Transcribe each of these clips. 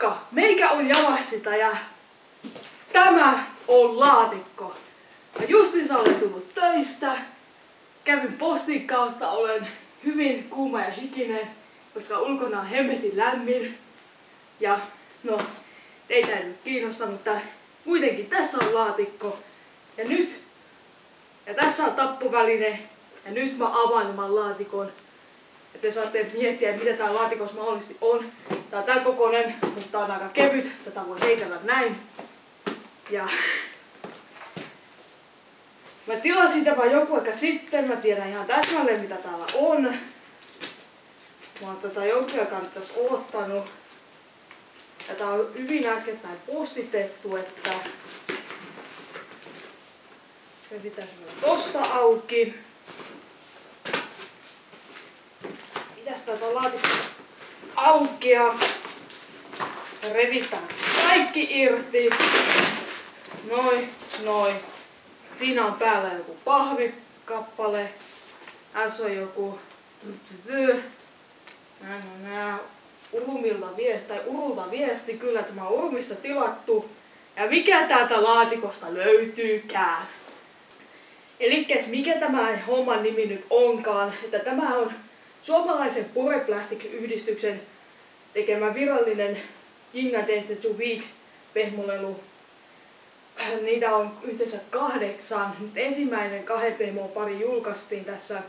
Moikka! Meikä on Jamassita ja tämä on laatikko. Mä justiinsa olen tullut töistä. Kävin postin kautta, olen hyvin kuuma ja hikinen, koska ulkona on hemmetin lämmin. Ja no, teitä ei nyt kiinnosta, mutta kuitenkin tässä on laatikko. Ja tässä on tappuväline. Ja nyt mä avaan tämän laatikon. Ja te saatte miettiä, mitä tää laatikossa mahdollisesti on. Tää on tän kokoinen, mutta tää on aika kevyt. Tätä voi heitellä näin. Ja mä tilasin tämän joku aika sitten. Mä tiedän ihan täsmälleen mitä täällä on. Mä oon tätä jonkin aikaa nyt tässä odottanut. Ja tää on hyvin äskettäin postitettu, että me pitäisi mennä tosta auki. Mitäs täältä laatikosta auki ja revitään kaikki irti. Noin. Siinä on päällä joku pahvikappale. Tässä on joku urulta viesti. Kyllä tämä on Urumista tilattu. Ja mikä täältä laatikosta löytyykään? Elikkäs mikä tämä homman nimi nyt onkaan? Että tämä on suomalaisen Pure-Plastics-yhdistyksen tekemä virallinen Ginga Dance to Weed pehmolelu. Niitä on yhteensä 8. Nyt ensimmäinen 2 pehmon pari julkaistiin tässä.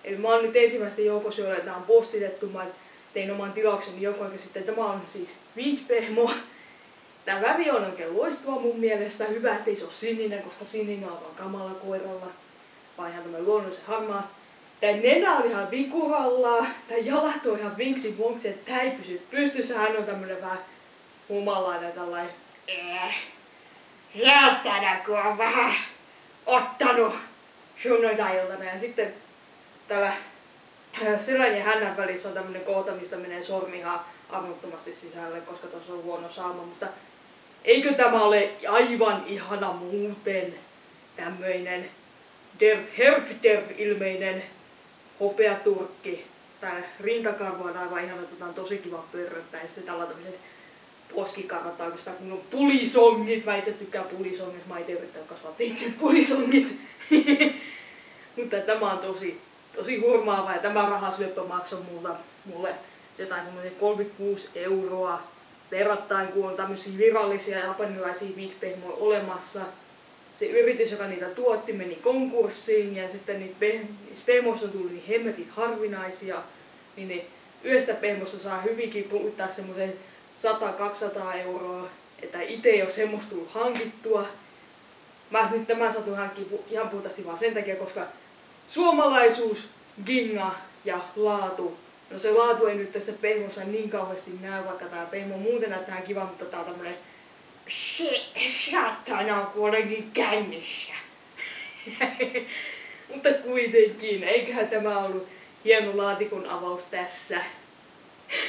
Eli mä oon nyt ensimmäistä joukossa, joille tää on postitettu. Mä tein oman tilaukseni joku aika sitten. Tämä on siis weed-pehmo. Tää väri on oikein loistava mun mielestä. Hyvä, ettei se oo sininen, koska sininen on vaan kamala koiralla. Vaan ihan tämmönen luonnollisen harmaa. Tää nenä on ihan vikuralla. Tää jalat on ihan vinksi vonksi, että tää ei pysy pystyssä. Hän on tämmönen vähän humalainen sellainen. Jäyttänä, kun on vähän ottanut sunnuntai-iltana. Ja sitten täällä selän ja hännän välissä on tämmönen kohta, mistä menee sormi ihan armottomasti sisälle, koska tuossa on huono saama. Mutta eikö tämä ole aivan ihana muuten? Tämmöinen herp-terp-ilmeinen hopeaturkki. Täällä rintakarvo on aivan ihana, että on tosi kiva pörröttää. Ja sitten täällä on tämmöiset poskikarvat oikeastaan kun on pulisongit. Mä itse tykkään pulisongit, mä itse yrittänyt kasvaa itse pulisongit. Mutta tämä on tosi hurmaava ja tämä rahasyöppö maksoi mulle jotain semmoinen 36 € verrattain, kun on tämmöisiä virallisia japanilaisia weed-pehmoja olemassa. Se yritys, joka niitä tuotti, meni konkurssiin ja sitten niitä pehmoista on tullut niin hemmetin harvinaisia, niin yhdestä pehmosta saa hyvinkin kuluttaa semmoisen 100-200 €, että itse ei ole semmoista tullut hankittua. Mä nyt tämän satun hankkia ihan puhtaasti vaan sen takia, koska suomalaisuus, ginga ja laatu. No se laatu ei nyt tässä pehmossa niin kauheasti näy, vaikka tää pehmo muuten näyttää kiva, mutta tää on tämmönen satana kuitenkin kännissä. Mutta kuitenkin, eiköhän tämä ollut hieno laatikon avaus tässä.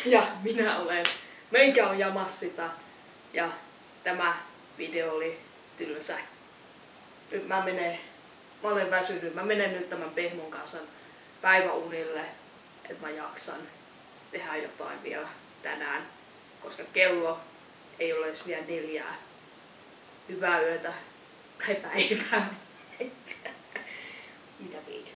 Ja minä olen, meikä on Jamassita ja tämä video oli tylsä. Nyt mä olen väsynyt. Mä menen nyt tämän pehmon kanssa päiväunille, että mä jaksan tehdä jotain vielä tänään, koska kello ei ole edes vielä 4. Hyvää yötä tai päivää. Mitä viidä?